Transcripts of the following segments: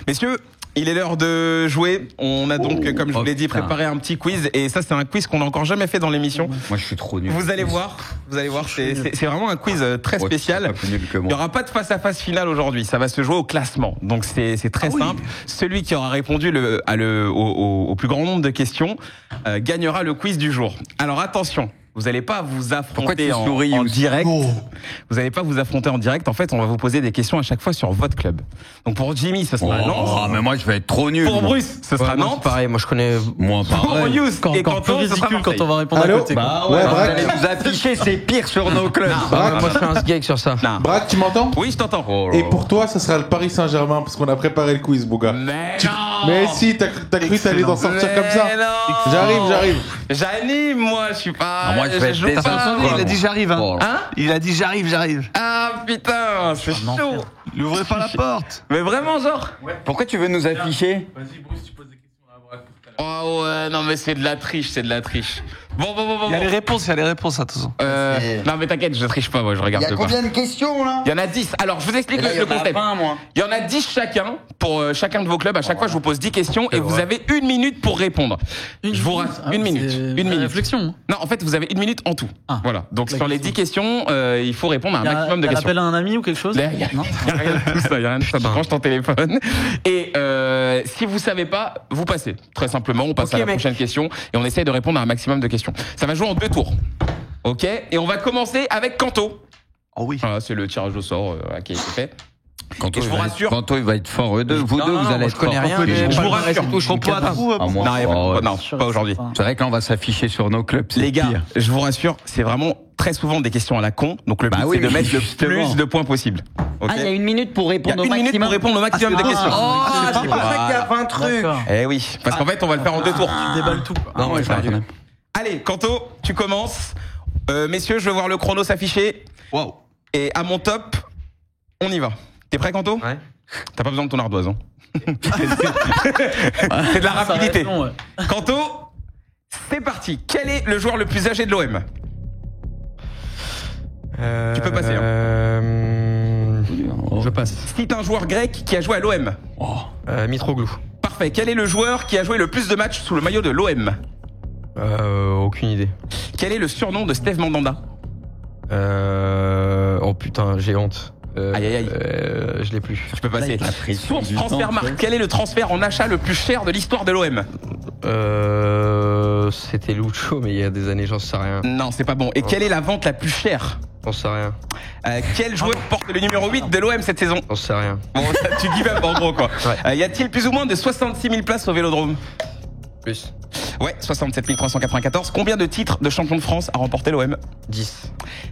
Messieurs, il est l'heure de jouer. On a donc, comme je vous l'ai dit, préparé un petit quiz. Et ça, c'est un quiz qu'on n'a encore jamais fait dans l'émission. Moi, je suis trop nul. Vous allez voir, c'est vraiment un quiz très spécial. Il n'y aura pas de face-à-face finale aujourd'hui. Ça va se jouer au classement. Donc, c'est très simple. Celui qui aura répondu au plus grand nombre de questions gagnera le quiz du jour. Alors, attention. Vous n'allez pas vous affronter en direct. Vous n'allez pas vous affronter en direct. En fait, on va vous poser des questions à chaque fois sur votre club. Donc pour Jimmy, ce sera Lens. Ah, mais moi, je vais être trop nul. Pour Bruce, ce sera Nantes. Pareil, moi je connais. Moi, Pour Yous et Quentin, ce sera quand on va répondre à côté. Bah ouais, vous allez vous afficher, c'est pire sur nos clubs. Moi je fais un sgeg sur ça. Braque, tu m'entends? Oui, je t'entends. Et pour toi, ça sera le Paris Saint-Germain parce qu'on a préparé le quiz, mon gars. Mais si, t'as cru que t'allais t'en sortir comme ça? J'arrive. J'anime, moi, je suis pas. Moi, je vais être désolé. Il a dit j'arrive. Il a dit j'arrive. Ah putain, c'est chaud. Il ouvrait pas la porte. Mais vraiment, genre. Pourquoi tu veux nous afficher? Vas-y, Bruce, tu poses des questions à la braque pour tout à l'heure. Oh ouais, non mais c'est de la triche. Bon. Il y a les réponses, attention. Non mais t'inquiète, je triche pas, moi, je regarde pas. Il y a combien de questions là? Il y en a 10. Alors, je vous explique le concept. Il y en a 10 chacun, pour chacun de vos clubs. À chaque fois, je vous pose 10 questions et vous avez 1 minute pour répondre. Je vous rassure, 1 minute. Une minute. Réflexion. Non, en fait, vous avez 1 minute en tout. Voilà. Donc, sur les 10 questions, il faut répondre à un maximum de questions. Appel à un ami ou quelque chose? Il y a rien de tout ça, branche ton téléphone. Et si vous savez pas, vous passez. Très simplement, on passe à la prochaine question et on essaye de répondre à un maximum de questions. Ça va jouer en 2 tours. Ok? Et on va commencer avec Kanto. Oh oui. Voilà, c'est le tirage au sort qui a été fait. Kanto, je vous rassure. Kanto, il va être fort. Vous deux, vous allez être forts. Je connais rien. Je vous rassure. Non, pas aujourd'hui. C'est vrai que là, on va s'afficher sur nos clubs. Les gars, je vous rassure, c'est vraiment très souvent des questions à la con. Donc le but, c'est de mettre le plus de points possible. Okay. Il y a 1 minute pour répondre au maximum. 1 minute pour répondre au maximum de questions. C'est pour ça qu'il y a 20 trucs. Eh oui, parce qu'en fait, on va le faire en 2 tours. Tu déballes tout. Non, moi, je perdu. Allez, Kanto, tu commences. Messieurs, je veux voir le chrono s'afficher. Wow. Et à mon top, on y va. T'es prêt, Kanto? Ouais. T'as pas besoin de ton ardoise, hein. C'est de la rapidité. Kanto, c'est parti. Quel est le joueur le plus âgé de l'OM? Tu peux passer. Je passe. Cite un joueur grec qui a joué à l'OM. Mitroglou. Parfait. Quel est le joueur qui a joué le plus de matchs sous le maillot de l'OM? Aucune idée. Quel est le surnom de Steve Mandanda? Oh putain, j'ai honte. Aïe. Je l'ai plus. Je peux passer. Source Transfermarkt. Quel est le transfert en achat le plus cher de l'histoire de l'OM? C'était Lucho, mais il y a des années, j'en sais rien. Non, c'est pas bon. Et quelle est la vente la plus chère? J'en sais rien. Quel joueur porte le numéro 8 de l'OM cette saison? J'en sais rien. Bon, tu give up en gros, quoi. Ouais. Y a-t-il plus ou moins de 66 000 places au Vélodrome? Plus. Ouais, 67 394. Combien de titres de champion de France a remporté l'OM? 10.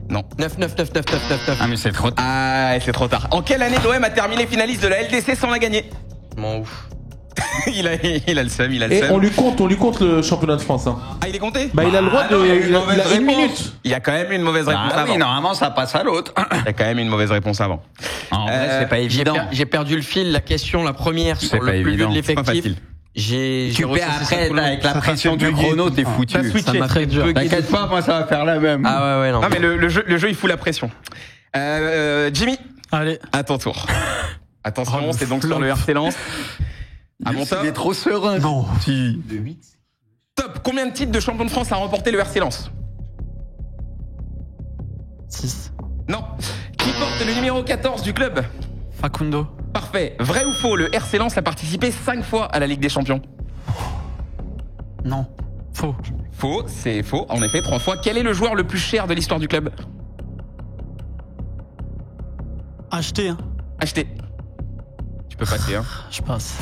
Non. 9. Ah, mais c'est trop tard. Ah, c'est trop tard. En quelle année l'OM a terminé finaliste de la LDC sans la gagner? M'en ouf. il a le seum, Et on lui compte le championnat de France. Hein. Ah, il est compté? Bah, il a le droit de. Il a 1 minute. Il y a quand même une mauvaise réponse Ah avant. oui, normalement, ça passe à l'autre. Il y a quand même une mauvaise réponse avant. En vrai, c'est pas évident. J'ai perdu le fil. La question, la première, sur le plus vieux de C'est pas l'effectif. facile. Tu perds après, avec la pression du chrono, t'es foutu. Ça m'a très dur. T'inquiète pas, moi, ça va faire la même. Ah ouais, non. Non, mais le jeu, il fout la pression. Jimmy, Allez. à ton tour. Attention, c'est donc sur le RC Lens. À mon top. Il est trop serein. Non. Top. Combien de titres de champion de France a remporté le RC Lens? 6. Non. Qui porte le numéro 14 du club? Facundo. Parfait. Vrai ou faux, le RC Lens a participé 5 fois à la Ligue des Champions? Non. Faux. Faux, c'est faux. En effet, 3 fois. Quel est le joueur le plus cher de l'histoire du club? Acheté, hein. Acheté. Tu peux passer, hein. Je passe.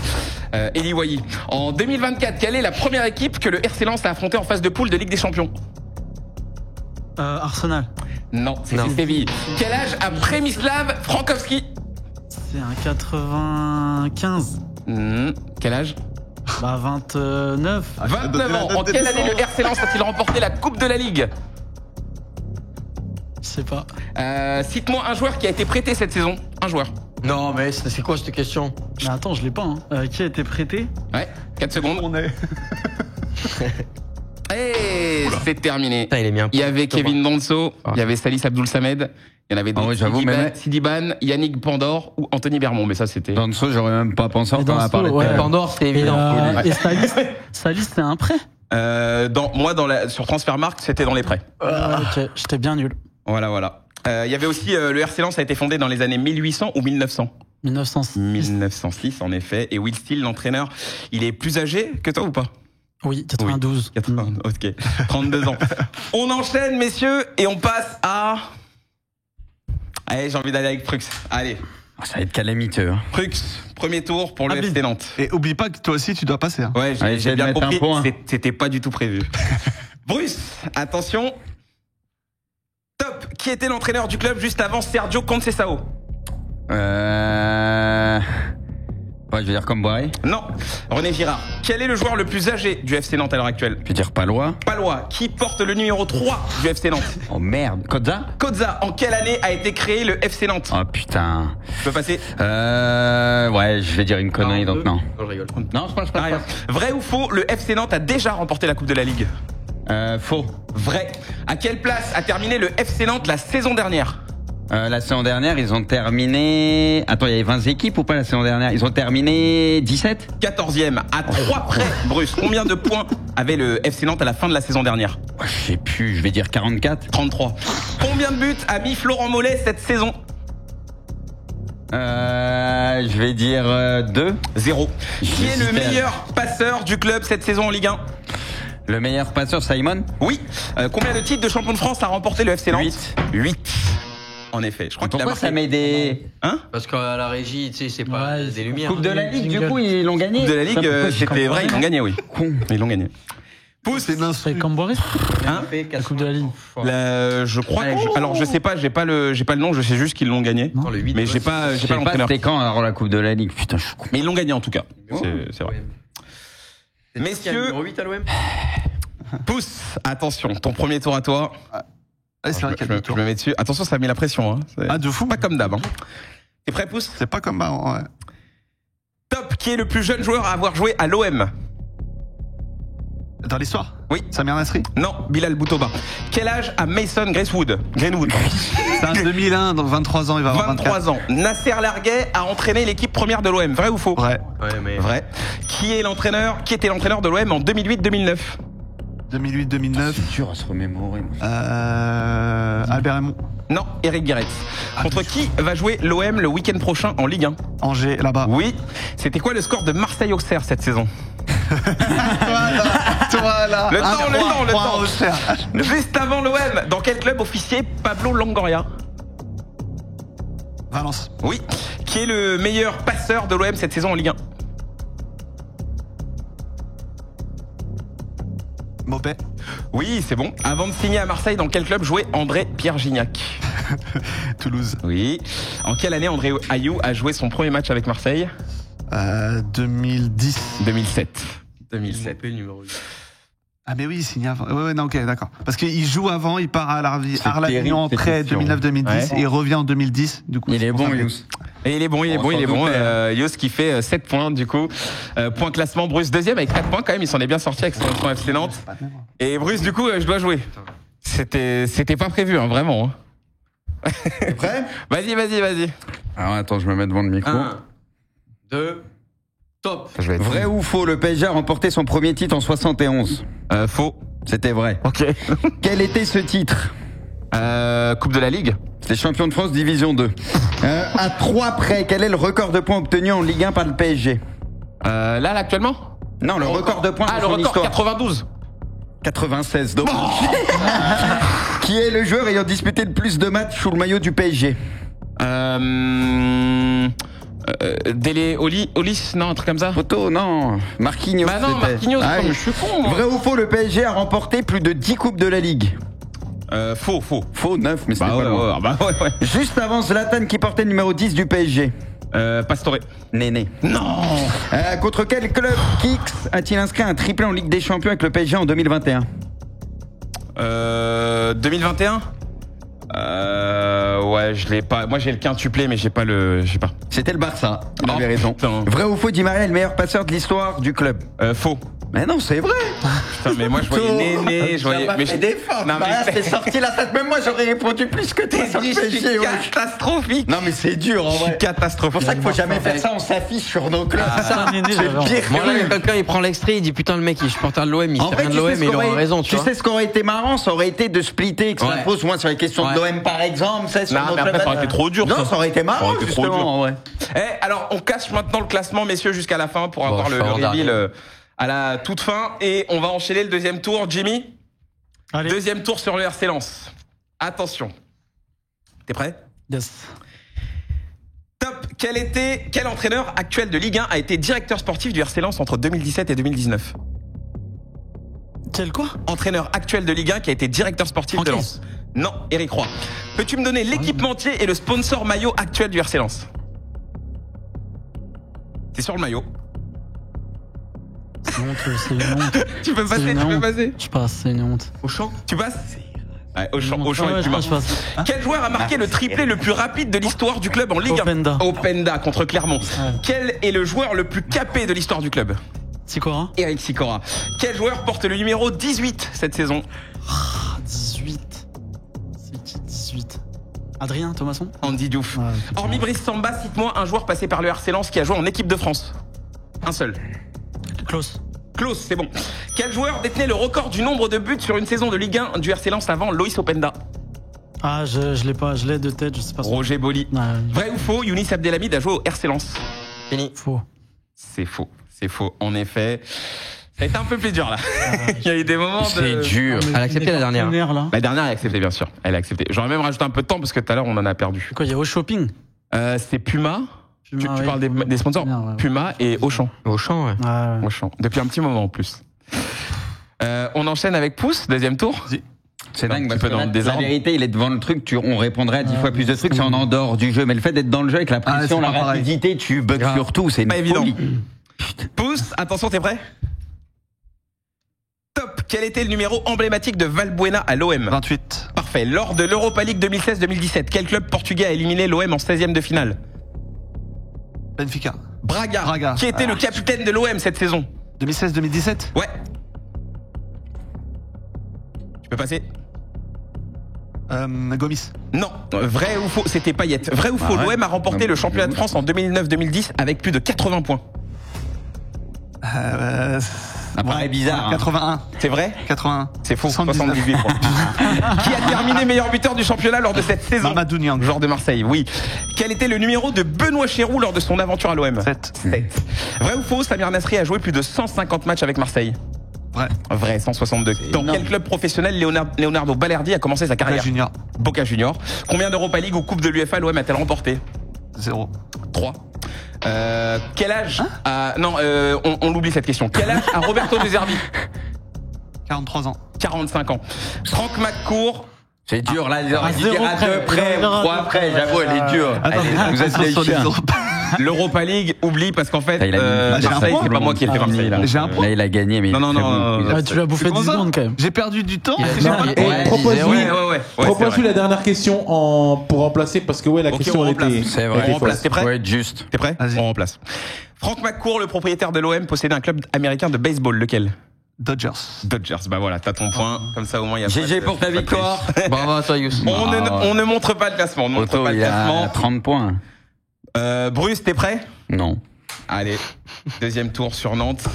Eli Wahi. En 2024, quelle est la première équipe que le RC Lens a affrontée en phase de poule de Ligue des Champions? Arsenal. Non, c'est Séville. Quel âge a Przemysław Frankowski? C'est un 95. Quel âge? Bah 29. 29 ans. En quelle année le RC Lens a-t-il remporté la Coupe de la Ligue? Je sais pas. Cite-moi un joueur qui a été prêté cette saison. Un joueur. Non, mais c'est quoi cette question? Mais attends, je l'ai pas. Hein. Qui a été prêté? Ouais, 4 secondes. On est. Et c'est terminé. Putain, il est bien. Il y avait Kevin Danso, il y avait Salis Abdul Samed, il y en avait d'autres. Sidi Ban, Yannick Pandor ou Anthony Bermond, mais ça c'était. Danso, j'aurais même pas pensé quand on a parlé de Pandor, c'est évident. Et Salis, c'est un prêt Sur Transfermarkt, c'était dans les prêts. Ok, j'étais bien nul. Voilà. Il y avait aussi le RC Lens a été fondé dans les années 1800 ou 1900. 1906. 1906 en effet. Et Will Steele, l'entraîneur, il est plus âgé que toi ou pas? Oui, 92. 92, ok. 32 ans. On enchaîne, messieurs, et on passe à... Allez, j'ai envie d'aller avec Prux. Allez. Ça va être calamiteux. Prux, premier tour pour le FC Nantes. Et oublie pas que toi aussi, tu dois passer. Hein. Ouais, j'ai bien compris. C'était pas du tout prévu. Bruce, attention. Top. Qui était l'entraîneur du club juste avant Sergio Conceição? Ouais, je vais dire comme Boy. Non, René Girard. Quel est le joueur le plus âgé du FC Nantes à l'heure actuelle? Je vais dire Palois. Palois. Qui porte le numéro 3 du FC Nantes? Oh merde. Kodza. Kodza. En quelle année a été créé le FC Nantes? Oh putain. Tu peux passer? Ouais, je vais dire une connerie, donc non. Je rigole. Non, je passe pas. Vrai ou faux, le FC Nantes a déjà remporté la Coupe de la Ligue? Faux. Vrai. À quelle place a terminé le FC Nantes la saison dernière? La saison dernière, ils ont terminé... Attends, il y avait 20 équipes ou pas la saison dernière? Ils ont terminé 17? 14e, à 3 près. Bruce, combien de points avait le FC Nantes à la fin de la saison dernière? Je sais plus, je vais dire 44. 33. Combien de buts a mis Florent Mollet cette saison? Je vais dire 2. 0. Qui est le meilleur passeur du club cette saison en Ligue 1? Le meilleur passeur, Simon? Oui. Combien de titres de champion de France a remporté le FC Nantes? 8. En effet, je crois qu'il a marqué. Ça met des... Hein? Parce qu'à la régie, tu sais, c'est pas des lumières. Coupe de la Ligue, du coup, ils l'ont gagné. Coupe de la Ligue, c'était vrai, ils l'ont gagné, oui. Ils l'ont gagné. Pousse, c'est comme Boris. Hein? La Coupe de la Ligue. Je crois. Alors je sais pas, j'ai pas le nom, je sais juste qu'ils l'ont gagné. Non, le 8, mais j'ai pas l'entraîneur. C'était quand alors la Coupe de la Ligue? Putain, je suis con. Mais ils l'ont gagné en tout cas. C'est vrai. Messieurs, numéro 8 à l'OM. Pousse, attention, ton premier tour à toi. C'est vrai qu'il y a je me mets dessus. Attention, ça met la pression. Hein. De fou. Pas comme d'hab. Hein. T'es prêt, Pousse? C'est pas comme avant, ouais. Top, qui est le plus jeune joueur à avoir joué à l'OM? Dans l'histoire? Oui. Samir Nasri? Non, Bilal Boutouba. Quel âge a Mason Greenwood? C'est un 2001, dans 23 ans, il va avoir 23 ans. Nasser Larguet a entraîné l'équipe première de l'OM. Vrai ou faux? Ouais. Vrai. Qui était l'entraîneur de l'OM en 2008-2009? 2008-2009. C'est dur à se remémorer. Albert Raymond. Non, Eric Guéret. Contre qui va jouer l'OM le week-end prochain en Ligue 1? Angers, là-bas. Oui. C'était quoi le score de Marseille-Auxerre cette saison? Toi là. Le temps. Juste avant l'OM, dans quel club officiait Pablo Longoria? Valence. Oui. Qui est le meilleur passeur de l'OM cette saison en Ligue 1? Mopé. Oui, c'est bon. Avant de signer à Marseille, dans quel club jouait André Pierre Gignac? Toulouse. Oui. En quelle année André Ayou a joué son premier match avec Marseille? 2010. 2007. Numéro 8. Ah mais oui, il signe avant. Ouais, non, ok, d'accord. Parce qu'il joue avant, il part à l'Arlavignon en prêt 2009-2010 et il revient en 2010. Du coup, il est bon, Yous. Et il est bon. Yous qui fait 7 points du coup. Point classement, Bruce deuxième avec 4 points quand même. Il s'en est bien sorti avec son FC Nantes. Et Bruce, du coup, je dois jouer. C'était pas prévu, hein, vraiment. T'es prêt? Vas-y. Alors attends, je me mets devant le micro. 1, 2, top. Vrai ou faux, le PSG a remporté son premier titre en 71? Faux. C'était vrai. Ok. Quel était ce titre? Coupe de la Ligue. C'était champion de France Division 2. À 3 près, quel est le record de points obtenu en Ligue 1 par le PSG? Là, actuellement? Non, le record de points de son histoire. 92. 96. Donc. Qui est le joueur ayant disputé le plus de matchs sous le maillot du PSG? Dele Olis, non, un truc comme ça? Photo, non. Marquinhos. Bah non, Marquinhos, je suis con, moi. Vrai ou faux, le PSG a remporté plus de 10 coupes de la Ligue? Faux. Faux, 9, mais c'était pas loin. Ouais. Juste avant Zlatan qui portait le numéro 10 du PSG. Pastore. Néné. Non. Contre quel club Kix a-t-il inscrit un triplé en Ligue des Champions avec le PSG en 2021? 2021? Ouais, je l'ai pas. Moi, j'ai le quintuplé, mais j'ai pas. C'était le Barça. Il avait raison. Putain. Vrai ou faux, Di Maria est le meilleur passeur de l'histoire du club? Faux. Mais non, c'est vrai. Putain, mais moi je voyais Néné, je voyais. Mais je défends. Non, mais c'est sorti la tête. Même moi, j'aurais répondu plus que toi sur le PSG. Catastrophique. Non, mais c'est dur en vrai. Catastrophique. C'est pour ça qu'il faut jamais faire ça. On s'affiche sur nos clubs. Ça, Néné, C'est le pire. Moi, là, quelqu'un, il prend l'extrait, il dit putain, le mec, il est supporter de l'OM, il sait rien de l'OM, mais il aura raison, tu vois. Tu sais ce qui aurait été marrant, ça aurait été de splitter, que ça pose moins sur les questions de l'OM par exemple. Non, mais après, ça aurait été trop dur. Non, ça aurait été marrant, justement. Ouais. Alors, on cache maintenant le classement, messieurs, jusqu'à la fin pour avoir le reveal à la toute fin. Et on va enchaîner le deuxième tour. Jimmy, Allez. Deuxième tour sur le RC Lens. Attention. T'es prêt? Yes. Top. Quel entraîneur actuel de Ligue 1 a été directeur sportif du RC Lens entre 2017 et 2019? Quel quoi? Entraîneur actuel de Ligue 1 qui a été directeur sportif de Lens. Non, Eric Roy. Peux-tu me donner l'équipementier et le sponsor maillot actuel du RC Lens? C'est sur le maillot. C'est une honte, c'est une honte. Tu peux passer. Je passe, c'est une honte. Auchan. Tu passes? Ouais, Auchan Ouais, et Puma. je passe. Quel joueur a marqué le triplé le plus rapide de l'histoire du club en Ligue 1? Openda contre Clermont. Quel est le joueur le plus capé de l'histoire du club? Sikora. Eric Sikora. Quel joueur porte le numéro 18 cette saison? 18. C'est qui 18? Adrien Thomasson? Andy Diouf. Ouais, Hormis Brice Samba, cite-moi un joueur passé par le RC Lens qui a joué en équipe de France. Un seul. Klaus. Klaus, c'est bon. Quel joueur détenait le record du nombre de buts sur une saison de Ligue 1 du RC Lens avant Loïs Openda? Ah, je l'ai pas, je l'ai de tête, je sais pas. Roger Boli. Ouais. Vrai ou faux, Younis Abdelhamid a joué au RC Lens? Fini. Faux. C'est faux. C'est faux. En effet. Ça a été un peu plus dur là. Il y a eu des moments de... C'est dur. Elle a accepté la dernière. Là. La dernière, elle a accepté, bien sûr. Elle a accepté. J'aurais même rajouté un peu de temps parce que tout à l'heure, on en a perdu. Quoi, il y a au shopping? C'est Puma. Tu oui. parles des sponsors? Bien, ouais. Puma et Auchan. Auchan, ouais. Ouais. Auchan. Depuis un petit moment en plus. On enchaîne avec Pouce, deuxième tour. C'est dingue parce que dans le la désordre. vérité, il est devant le truc, on répondrait à 10 fois plus de trucs, c'est en dehors du jeu. Mais le fait d'être dans le jeu avec la pression, la rapidité, tu bugs sur tout, c'est une Pas évident. folie. Pouce, attention, t'es prêt? Top. Quel était le numéro emblématique de Valbuena à l'OM? 28. Parfait. Lors de l'Europa League 2016-2017, quel club portugais a éliminé l'OM en 16e de finale? Benfica. Braga. Qui était le capitaine de l'OM cette saison? 2016-2017. Ouais. Tu peux passer? Gomis. Non. Vrai ou faux? C'était Payet. Vrai ou faux? L'OM a remporté le championnat de France en 2009-2010 avec plus de 80 points. Ça paraît bizarre. 81. C'est vrai? 81. C'est faux. 78 points. Qui a terminé meilleur buteur du championnat lors de cette saison? Mamadou Niang. Joueur de Marseille, oui. Quel était le numéro de Benoît Chéroux lors de son aventure à l'OM? 7. Vrai ou faux? Samir Nasri a joué plus de 150 matchs avec Marseille. Vrai, 162. Dans quel club professionnel Leonardo Balerdi a commencé sa carrière? Boca Junior. Combien d'Europa League ou Coupe de l'UEFA l'OM a-t-elle remporté? 0. 3. Quel âge on l'oublie cette question. Quel âge a Roberto De Zerbi? 43 ans. 45 ans. Franck McCourt. C'est dur là, ils auraient dû dire à 2 près ou 3 près, j'avoue, elle est dure. Vous êtes des chiens. L'Europa League, oublie parce qu'en fait, Marseille, c'est pas moi qui ai fait Marseille. Là, j'ai un point. Là, il a gagné, mais non. Tu l'as bouffé 10 secondes quand même. J'ai perdu du temps. Propose-lui la dernière question pour remplacer parce que la question on elle remplace. était. C'est vrai. On remplace. T'es prêt? Ouais, juste. T'es prêt? On remplace. Franck McCourt, le propriétaire de l'OM, possédait un club américain de baseball. Lequel? Dodgers. Bah voilà, t'as ton point. Comme ça, au moins, il y a GG pour ta victoire. Bravo à toi, Youssef. On ne montre pas le classement. On ne montre pas le classement. 30 points. Bruce, t'es prêt? Non. Allez, deuxième tour sur Nantes.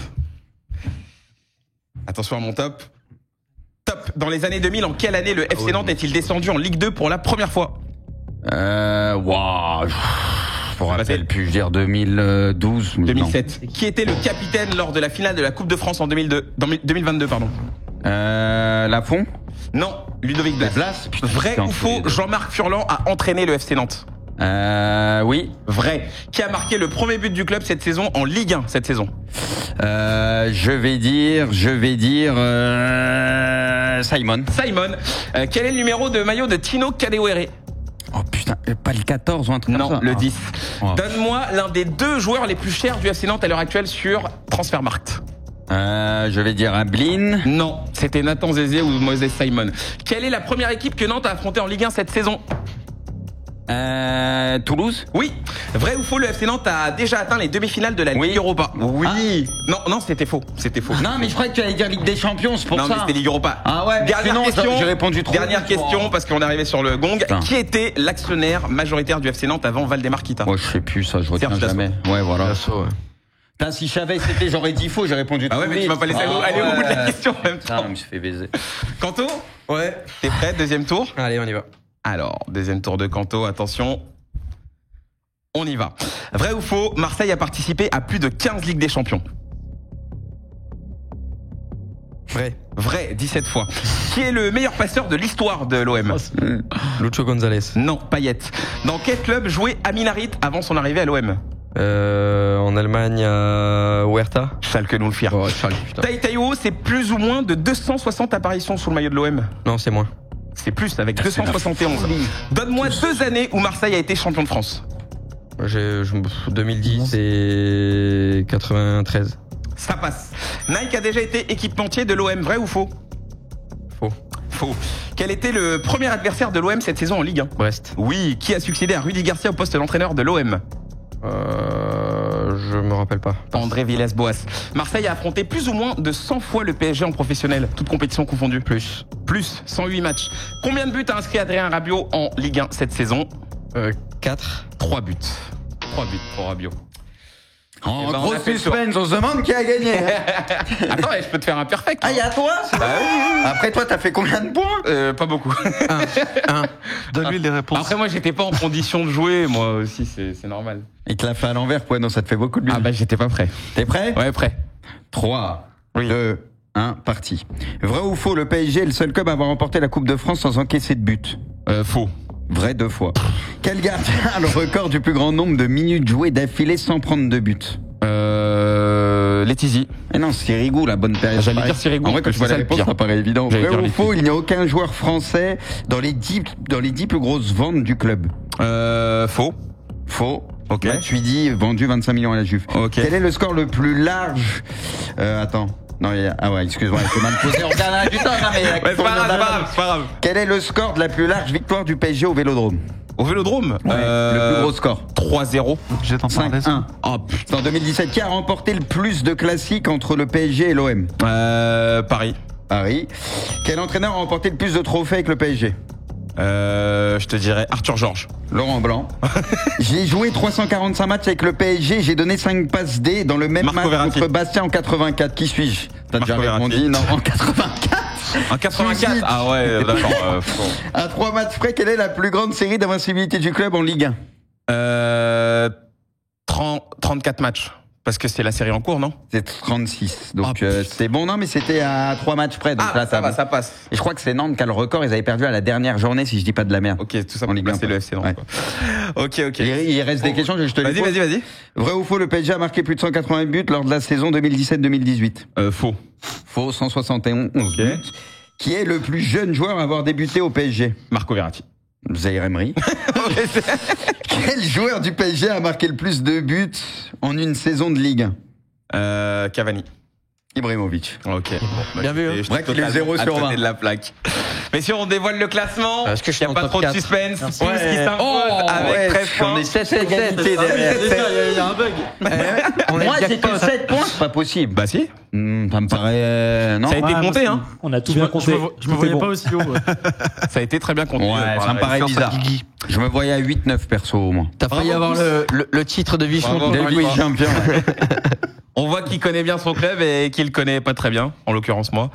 Attention à mon top. Top. Dans les années 2000, en quelle année le FC Nantes est-il descendu en Ligue 2 pour la première fois? Waouh. Je me rappelle plus, je dire 2012. 2007. Qui était le capitaine lors de la finale de la Coupe de France en 2022, pardon? Lafont? Non, Ludovic Blas. Vrai ou faux, Jean-Marc Furlan a entraîné le FC Nantes? Oui. Vrai. Qui a marqué le premier but du club cette saison en Ligue 1 cette saison? Je vais dire Simon. Quel est le numéro de maillot de Tino Kadewere? Oh putain, pas le 14 ou un truc comme ça? Non, le 10. Oh. Donne-moi l'un des 2 joueurs les plus chers du FC Nantes à l'heure actuelle sur Transfermarkt. Je vais dire un Blin. Non, c'était Nathan Zézé ou Moses Simon. Quelle est la première équipe que Nantes a affrontée en Ligue 1 cette saison? Toulouse? Oui. Vrai ou faux, le FC Nantes a déjà atteint les demi-finales de la Ligue Europa. Oui. Non, c'était faux. C'était faux. Non, mais je croyais que tu allais dire Ligue des Champions, c'est pour ça. Non, mais c'était Ligue Europa. Ah ouais, dernière question. J'ai répondu trop. Dernière question, parce qu'on est arrivé sur le gong. Putain. Qui était l'actionnaire majoritaire du FC Nantes avant Valdemar Kita? Moi, je sais plus ça, je retiens jamais. Ouais, voilà. Putain, si je savais c'était, j'aurais dit faux, j'ai répondu trop. Ah ouais, mais tu m'as pas laissé aller au bout de la question en même temps. Je me suis fait baiser. Kanto? Ouais. T'es prêt? Deuxième tour? Allez, on y va. Alors, deuxième tour de Kanto, attention. On y va. Vrai ou faux, Marseille a participé à plus de 15 Ligues des Champions. Vrai. Vrai, 17 fois. Qui est le meilleur passeur de l'histoire de l'OM? Lucho González. Non, Payet. Dans quel club jouait Amin Harit avant son arrivée à l'OM? En Allemagne, à Huerta. Schalke 04. Oh, Schalke, putain. Taïtaïo, c'est plus ou moins de 260 apparitions sous le maillot de l'OM? Non, c'est moins. C'est plus, avec 271. Donne-moi 2 années où Marseille a été champion de France. 2010 et 93. Ça passe. Nike a déjà été équipementier de l'OM, vrai ou faux? Faux. Faux. Quel était le premier adversaire de l'OM cette saison en Ligue 1? Brest. Oui. Qui a succédé à Rudy Garcia au poste d'entraîneur de l'OM? Je me rappelle pas. André Villas-Boas. Marseille a affronté plus ou moins de 100 fois le PSG en professionnel, toutes compétitions confondues. Plus. 108 matchs. Combien de buts a inscrit Adrien Rabiot en Ligue 1 cette saison? 4. 3 buts. 3 buts pour Rabiot. En gros suspense, on se demande qui a gagné. Attends, je peux te faire un perfect. Ah, il y a toi? Après, toi, t'as fait combien de points? Pas beaucoup. Donne-lui les réponses. Après, moi, j'étais pas en condition de jouer. Moi aussi, c'est normal. Il te l'a fait à l'envers, quoi. Non, ça te fait beaucoup de buts. Ah bah, j'étais pas prêt. T'es prêt? Ouais, prêt. 3, Oui. 2, 1, parti. Vrai ou faux, le PSG est le seul club à avoir remporté la Coupe de France sans encaisser de but? Faux. Vrai 2 fois. Quel gardien a le record du plus grand nombre de minutes jouées d'affilée sans prendre de but? Letizy. Mais non, Sirigu, la bonne période. J'allais dire Sirigu. En vrai, quand tu vois la réponse, ça paraît évident. Vrai ou faux, il n'y a aucun joueur français dans les 10 plus grosses ventes du club? Faux. Faux. Ok. Matuidi, vendu 25 millions à la Juve. Ok. Quel est le score le plus large? Attends. Non, ah ouais, excuse-moi, c'est mal posé. On regarde du temps, non, mais c'est pas grave. Quel est le score de la plus large victoire du PSG au Vélodrome? Au Vélodrome? Le plus gros score. 3-0. J'ai t'en parlé. 5-1. Oh putain. En 2017, qui a remporté le plus de classiques entre le PSG et l'OM? Paris. Paris. Quel entraîneur a remporté le plus de trophées avec le PSG? Je te dirais Arthur Georges. Laurent Blanc. J'ai joué 345 matchs avec le PSG, j'ai donné 5 passes D dans le même Marco match Verratti. contre Bastien en 84. Qui suis-je? T'as déjà Marco répondu? Non, en 84. En 84? Ah ouais, d'accord. À 3 matchs près, quelle est la plus grande série d'invincibilité du club en Ligue 1? 34 matchs. Parce que c'est la série en cours, non? C'est 36. Donc c'est bon, non, mais c'était à 3 matchs près. Donc là, ça va, ça passe. Et je crois que c'est Nantes qui a le record. Ils avaient perdu à la dernière journée, si je dis pas de la merde. Ok, tout ça en Ligue 1. C'est le FC Nantes. Ouais. Quoi. Ok. Il reste des questions, je te les pose. Vas-y. Vrai ou faux, le PSG a marqué plus de 180 buts lors de la saison 2017-2018? Faux. Faux, 171 buts. Qui est le plus jeune joueur à avoir débuté au PSG? Marco Verratti. Zaïre Emery. Quel joueur du PSG a marqué le plus de buts en une saison de Ligue 1? Cavani. Ibrahimovic. Ok. Bien vu. Hein. Vrai qu'il est 0 sur 20. de la plaque. Mais si on dévoile le classement, il n'y a pas trop de suspense. Pouce qui s'impose avec 13 points. On est 7 égalités derrière. Il y a un bug. Moi, c'est que 7 points, c'est pas possible. Bah si. Ça me paraît... Non. Ça a été compté, hein. On a tout bien compté. Je me voyais pas aussi haut. Ça a été très bien compté. Ouais, ça me paraît bizarre. Je me voyais à 8-9 perso au moins. T'as failli avoir le titre de vice-champion. Champion. On voit qu'il connaît bien son club et qu'il le connaît pas très bien, en l'occurrence moi.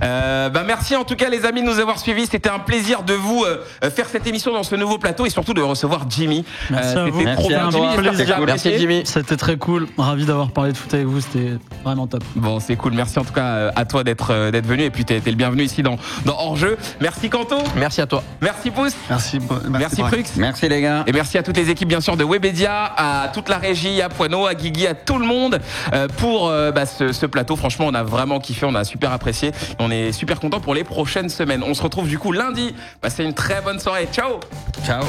Merci en tout cas les amis de nous avoir suivis. C'était un plaisir de vous faire cette émission dans ce nouveau plateau et surtout de recevoir Jimmy. C'était trop bien Jimmy. Merci Jimmy. C'était très cool. Ravi d'avoir parlé de foot avec vous. C'était vraiment top. Bon c'est cool. Merci en tout cas à toi d'être venu et puis t'es le bienvenu ici dans Hors-jeu. Merci Kanto. Merci à toi. Merci Pouce. Merci Frux. Merci les gars. Et merci à toutes les équipes bien sûr de Webedia, à toute la régie, à Poineau, à Guigui, à tout le monde pour ce plateau. Franchement on a vraiment kiffé, on a super apprécié. On est super content pour les prochaines semaines. On se retrouve du coup lundi. Passez une très bonne soirée. Ciao. Ciao.